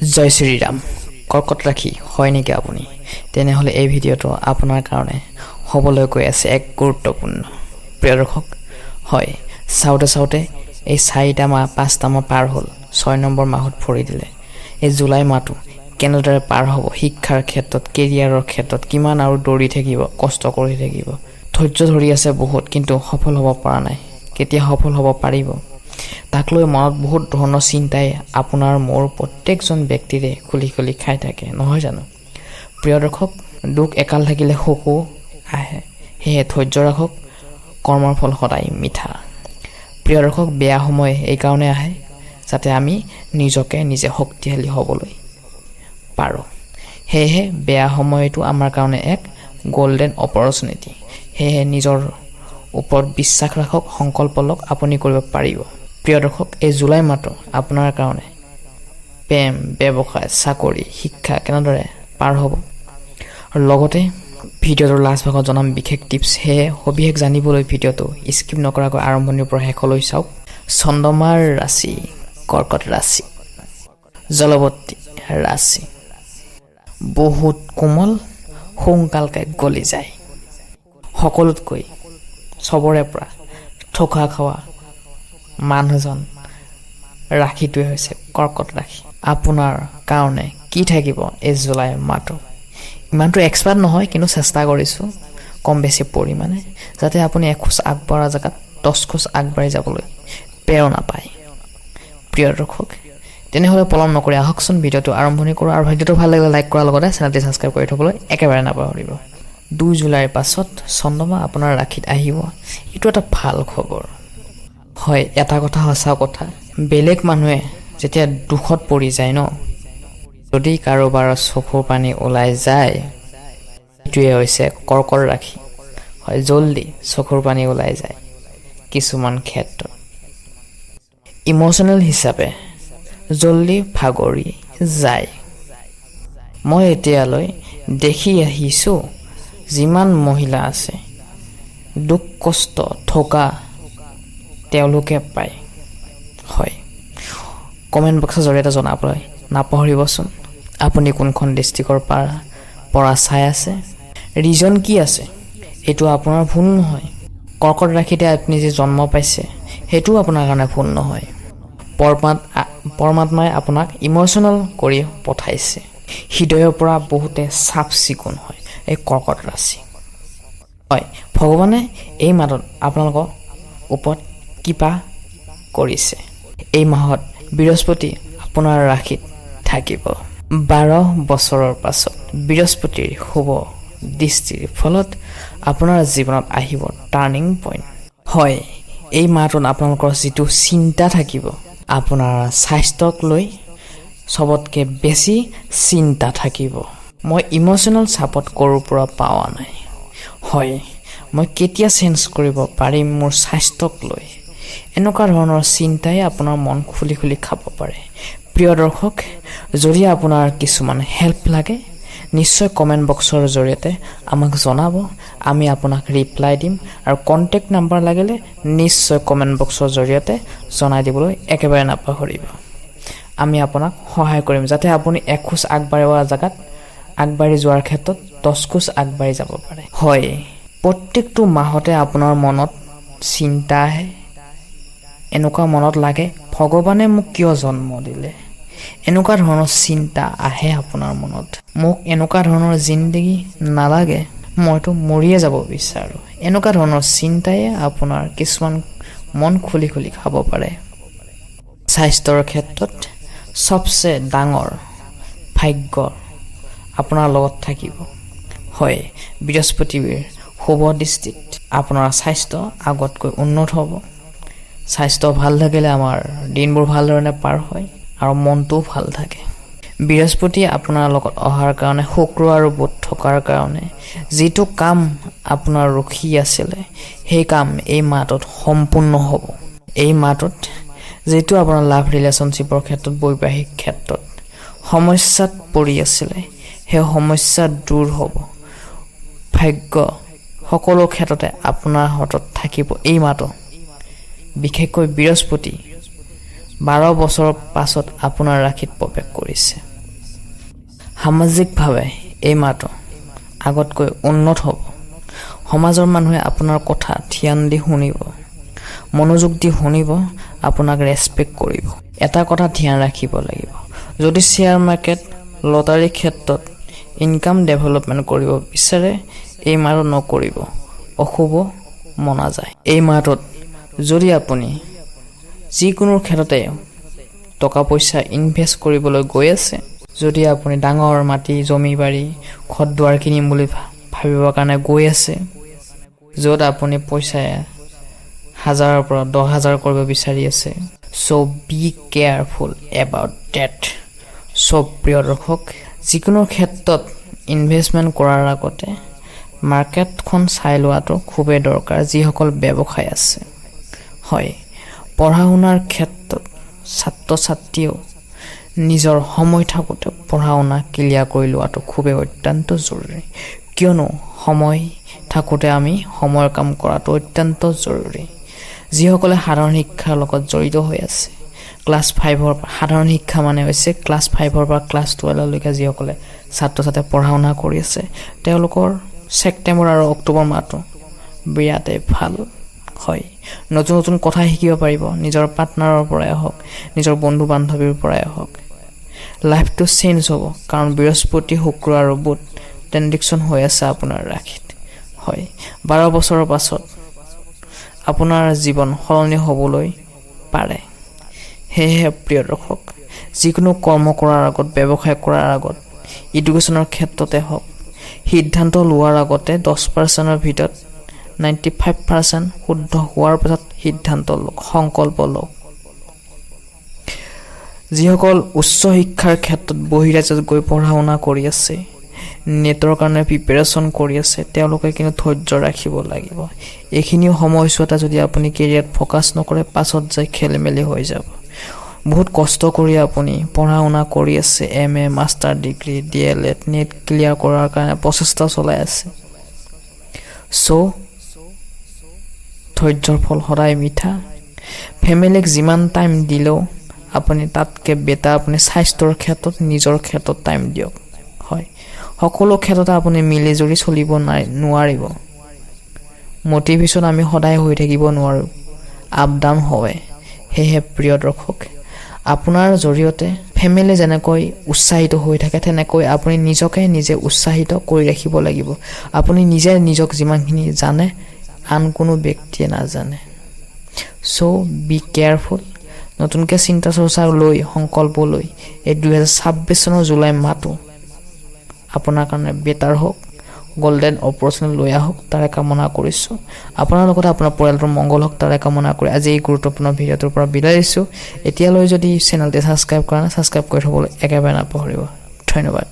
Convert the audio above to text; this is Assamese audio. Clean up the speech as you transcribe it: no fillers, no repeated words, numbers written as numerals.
জয় শ্ৰীৰাম। কৰ্কট ৰাশি হয় নেকি আপুনি? তেনেহ'লে এই ভিডিঅ'টো আপোনাৰ কাৰণে হ'বলৈ গৈ আছে এক গুৰুত্বপূৰ্ণ। প্ৰিয় দৰ্শক, হয়, চাওঁতে এই 4টা মাহ 5টা মাহ পাৰ হ'ল, 6 নম্বৰ মাহত ভৰি দিলে। এই জুলাই মাহটো কেনেদৰে পাৰ হ'ব? শিক্ষাৰ ক্ষেত্ৰত, কেৰিয়াৰৰ ক্ষেত্ৰত কিমান আৰু দৌৰি থাকিব, কষ্ট কৰি থাকিব, ধৈৰ্য ধৰি আছে বহুত, কিন্তু সফল হ'ব পৰা নাই। কেতিয়া সফল হ'ব পাৰিব, তাক লৈ মনত বহুত ধৰণৰ চিন্তাই আপোনাৰ মোৰ প্ৰত্যেকজন ব্যক্তিৰে খুলি খাই থাকে, নহয় জানো? প্ৰিয় দৰ্শক, দুখ একাল থাকিলে সুখো আহে, সেয়ে ধৈৰ্য ৰাখক, কৰ্মৰ ফল সদায় মিঠা। প্ৰিয় দৰ্শক, বেয়া সময় এইকাৰণে আহে যাতে আমি নিজকে নিজে শক্তিশালী হ'বলৈ পাৰোঁ। সেয়েহে বেয়া সময়টো আমাৰ কাৰণে এক গল্ডেন অপৰচুনিটি। সেয়েহে নিজৰ ওপৰত বিশ্বাস ৰাখক, সংকল্প লওক, আপুনি কৰিব পাৰিব। প্ৰিয় দৰ্শক, এই জুলাই মাহটো আপোনাৰ কাৰণে প্ৰেম, ব্যৱসায়, চাকৰি, শিক্ষা কেনেদৰে পাৰ হ'ব, আৰু লগতে ভিডিঅ'টোৰ লাষ্ট ভাগত জনাম বিশেষ টিপছ। সেয়ে সবিশেষ জানিবলৈ ভিডিঅ'টো স্কিপ নকৰাকৈ আৰম্ভণিৰ পৰা শেষলৈ চাওক। চন্দ্ৰমাৰ ৰাশি কৰ্কট ৰাশি, জলৱতী ৰাশি, বহুত কোমল, সোনকালকে গলি যায়। সকলোতকৈ চবৰে পৰা ঠোকা খোৱা মানুহজন ৰাশিটোৱে হৈছে কৰ্কট ৰাশি। আপোনাৰ কাৰণে কি থাকিব এই জুলাই মাহটো? ইমানটো এক্সপাৰ্ট নহয়, কিন্তু চেষ্টা কৰিছোঁ কম বেছি পৰিমাণে, যাতে আপুনি এখোজ আগবঢ়া জেগাত 10 খোজ আগবাঢ়ি যাবলৈ প্ৰেৰণা পায়। প্ৰিয় দৰ্শক, তেনেহ'লে পলম নকৰি আহকচোন ভিডিঅ'টো আৰম্ভণি কৰোঁ, আৰু ভিডিঅ'টো ভাল লাগিলে লাইক কৰাৰ লগতে চেনেলটি ছাবস্ক্ৰাইব কৰি থ'বলৈ একেবাৰে নাপাহৰিব। 2 জুলাইৰ পাছত চন্দ্ৰমা আপোনাৰ ৰাশিত আহিব। এইটো এটা ভাল খবৰ। হয়, এটা কথা সঁচা কথা, বেলেগ মানুহে যেতিয়া দুখত পৰি যায় ন, যদি কাৰোবাৰ চকুৰ পানী ওলাই যায়, এইটোৱে হৈছে কৰ্কট ৰাশি। হয়, জল্দি চকুৰ পানী ওলাই যায়। কিছুমান ক্ষেত্ৰত ইম'চনেল হিচাপে জল্দি ভাগৰি যায়। মই এতিয়ালৈ দেখি আহিছোঁ, যিমান মহিলা আছে দুখ কষ্ট ঠগা তেওঁলোকে পায়। হয়, কমেণ্ট বক্সৰ জৰিয়তে জনাবলৈ নাপাহৰিবচোন, আপুনি কোনখন ডিষ্ট্ৰিক্টৰ পৰা চাই আছে, ৰিজন কি আছে। এইটো আপোনাৰ ভুল নহয়। কৰ্কট ৰাশিতে আপুনি যে জন্ম পাইছে, সেইটোও আপোনাৰ কাৰণে ভুল নহয়। পৰমাত্মাই আপোনাক ইম'চনেল কৰি পঠাইছে। হৃদয়ৰ পৰা বহুতে চাফ চিকুণ হয় এই কৰ্কট ৰাশি। হয়, ভগৱানে এই মাহত আপোনালোকৰ ওপৰত কৃপা কৰিছে। এই মাহত বৃহস্পতি আপোনাৰ ৰাশিত থাকিব। 12 বছৰৰ পাছত বৃহস্পতিৰ শুভ দৃষ্টিৰ ফলত আপোনাৰ জীৱনত আহিব টাৰ্ণিং পইণ্ট। হয়, এই মাহটোত আপোনালোকৰ যিটো চিন্তা থাকিব, আপোনাৰ স্বাস্থ্যক লৈ চবতকৈ বেছি চিন্তা থাকিব। মই ইম'চনেল ছাপৰ্ট ক'ৰ পৰা পোৱা নাই। হয়, মই কেতিয়া চেঞ্জ কৰিব পাৰিম মোৰ স্বাস্থ্যক লৈ, এনেকুৱা ধৰণৰ চিন্তাই আপোনাৰ মন খুলি খাব পাৰে। প্ৰিয় দৰ্শক, যদি আপোনাৰ কিছুমান হেল্প লাগে, নিশ্চয় কমেণ্ট বক্সৰ জৰিয়তে আমাক জনাব, আমি আপোনাক ৰিপ্লাই দিম, আৰু কণ্টেক্ট নাম্বাৰ লাগিলে নিশ্চয় কমেণ্ট বক্সৰ জৰিয়তে জনাই দিবলৈ একেবাৰে নাপাহৰিব। আমি আপোনাক সহায় কৰিম, যাতে আপুনি এখোজ আগবাঢ়োৱা জেগাত আগবাঢ়ি যোৱাৰ ক্ষেত্ৰত 10 খোজ আগবাঢ়ি যাব পাৰে। হয়, প্ৰত্যেকটো মাহতে আপোনাৰ মনত চিন্তা আহে, এনেকুৱা মনত লাগে ভগৱানে মোক কিয় জন্ম দিলে, এনেকুৱা ধৰণৰ চিন্তা আহে আপোনাৰ মনত। মোক এনেকুৱা ধৰণৰ জিন্দগী নালাগে, মইতো মৰিয়ে যাব বিচাৰোঁ, এনেকুৱা ধৰণৰ চিন্তাই আপোনাৰ কিছুমান মন খুলি খাব পাৰে। স্বাস্থ্যৰ ক্ষেত্ৰত চবচে ডাঙৰ ভাগ্য আপোনাৰ লগত থাকিব। হয়, বৃহস্পতিৰ শুভ দৃষ্টিত আপোনাৰ স্বাস্থ্য আগতকৈ উন্নত হ'ব। স্বাস্থ্য ভাল থাকিলে আমাৰ দিনবোৰ ভাল ধৰণে পাৰ হয়, আৰু মনটোও ভাল থাকে। বৃহস্পতি আপোনাৰ লগত অহাৰ কাৰণে, শুক্ৰ আৰু বুধ থকাৰ কাৰণে যিটো কাম আপোনাৰ ৰখি আছিলে, সেই কাম এই মাহটোত সম্পূৰ্ণ হ'ব। এই মাহটোত যিটো আপোনাৰ লাভ ৰিলেশ্যনশ্বিপৰ ক্ষেত্ৰত, বৈবাহিক ক্ষেত্ৰত সমস্যাত পৰি আছিলে, সেই সমস্যা দূৰ হ'ব। ভাগ্য সকলো ক্ষেত্ৰতে আপোনাৰ হাতত থাকিব এই মাহটো। বিশেষকৈ বৃহস্পতি 12 বছৰৰ পাছত আপোনাৰ ৰাশিত প্ৰৱেশ কৰিছে। সামাজিকভাৱে এই মাহটো আগতকৈ উন্নত হ'ব। সমাজৰ মানুহে আপোনাৰ কথা ধ্যান দি শুনিব, মনোযোগ দি শুনিব, আপোনাক ৰেচপেক্ট কৰিব। এটা কথা ধ্যান ৰাখিব লাগিব, যদি শ্বেয়াৰ মাৰ্কেট লটাৰীৰ ক্ষেত্ৰত ইনকাম ডেভেলপমেণ্ট কৰিব বিচাৰে এই মাহটো নকৰিব, অশুভ মনা যায়। এই মাহটোত যদি আপুনি যিকোনো ক্ষেত্ৰতে টকা পইচা ইনভেষ্ট কৰিবলৈ গৈ আছে, যদি আপুনি ডাঙৰ মাটি জমি বাৰী ঘৰ দুৱাৰ কিনিম বুলি ভাবিবৰ কাৰণে গৈ আছে, য'ত আপুনি পইচা 1000ৰ পৰা 10,000 কৰিব বিচাৰি আছে, চ' বি কেয়াৰফুল এবাউট ডেট। চব প্ৰিয় দৰ্শক, যিকোনো ক্ষেত্ৰত ইনভেষ্টমেণ্ট কৰাৰ আগতে মাৰ্কেটখন চাই লোৱাটো খুবেই দৰকাৰ। যিসকল ব্যৱসায় আছে, হয়, পঢ়া শুনাৰ ক্ষেত্ৰত ছাত্ৰ ছাত্ৰীয়েও নিজৰ সময় থাকোঁতে পঢ়া শুনা ক্লিয়াৰ কৰি লোৱাটো খুবেই অত্যন্ত জৰুৰী, কিয়নো সময় থাকোঁতে আমি সময়ৰ কাম কৰাটো অত্যন্ত জৰুৰী। যিসকলে সাধাৰণ শিক্ষাৰ লগত জড়িত হৈ আছে, ক্লাছ 5ৰ সাধাৰণ শিক্ষা মানে হৈছে ক্লাছ 5ৰ পৰা ক্লাছ 12লৈকে যিসকলে ছাত্ৰ ছাত্ৰীয়ে পঢ়া শুনা কৰি আছে, তেওঁলোকৰ ছেপ্টেম্বৰ আৰু অক্টোবৰ মাহটো বিৰাটেই ভাল। হয়, নতুন নতুন কথা শিকিব পাৰিব, নিজৰ পাৰ্টনাৰৰ পৰাই হওক, নিজৰ বন্ধু বান্ধৱীৰ পৰাই হওক। লাইফটো চেঞ্জ হ'ব, কাৰণ বৃহস্পতি শুক্ৰ আৰু বুধ ট্ৰেনডিকশ্যন হৈ আছে আপোনাৰ ৰাশিত। হয়, 12 বছৰৰ পাছত আপোনাৰ জীৱন সলনি হ'বলৈ পাৰে। সেয়েহে প্ৰিয় দৰ্শক, যিকোনো কৰ্ম কৰাৰ আগত, ব্যৱসায় কৰাৰ আগত, এডুকেশ্যনৰ ক্ষেত্ৰতে হওক, সিদ্ধান্ত লোৱাৰ আগতে 10%ৰ ভিতৰত 95% শুদ্ধ হোৱাৰ পাছত সিদ্ধান্ত লওক, সংকল্প লওক। যিসকল উচ্চ শিক্ষাৰ ক্ষেত্ৰত বহিৰাজ্যত গৈ পঢ়া শুনা কৰি আছে, নেটৰ কাৰণে প্ৰিপেৰেশ্যন কৰি আছে, তেওঁলোকে কিন্তু ধৈৰ্য ৰাখিব লাগিব। এইখিনি সময়ছোৱাতে যদি আপুনি কেৰিয়াৰত ফ'কাছ নকৰে, পাছত যাই খেলি মেলি হৈ যাব। বহুত কষ্ট কৰি আপুনি পঢ়া শুনা কৰি আছে, MA, master degree, DLED, net clear কৰাৰ কাৰণে প্ৰচেষ্টা চলাই আছে। চ' ধৈৰ্যৰ ফল সদায় মিঠা। ফেমিলিক যিমান টাইম দিলেও আপুনি তাতকৈ বেটাৰ আপুনি স্বাস্থ্যৰ ক্ষেত্ৰত, নিজৰ ক্ষেত্ৰত টাইম দিয়ক। হয়, সকলো ক্ষেত্ৰতে আপুনি মিলি জুলি চলিব নোৱাৰিব। মটিভেশ্যন আমি সদায় হৈ থাকিব নোৱাৰোঁ, আপ ডাউন হয়। সেয়েহে প্ৰিয় দৰ্শক, আপোনাৰ জৰিয়তে ফেমিলি যেনেকৈ উৎসাহিত হৈ থাকে, তেনেকৈ আপুনি নিজকে নিজে উৎসাহিত কৰি ৰাখিব লাগিব। আপুনি নিজে নিজক যিমানখিনি জানে, আন কোনো ব্যক্তিয়ে নাজানে। চ' বি কেয়াৰফুল। নতুনকৈ চিন্তা চৰ্চা লৈ, সংকল্প লৈ এই 2026 চনৰ জুলাই মাহটো আপোনাৰ কাৰণে বেটাৰ হওক, গল্ডেন অপৰচুনিটি লৈ আহক, তাৰে কামনা কৰিছোঁ। আপোনাৰ লগতে আপোনাৰ পৰিয়ালটোৰ মংগল হওক, তাৰে কামনা কৰি আজি এই গুৰুত্বপূৰ্ণ ভিডিঅ'টোৰ পৰা বিদায় দিছোঁ। এতিয়ালৈ যদি চেনেলটি ছাবস্ক্ৰাইব কৰা নাই, ছাবস্ক্ৰাইব কৰি থ'বলৈ একেবাৰে নাপাহৰিব। ধন্যবাদ।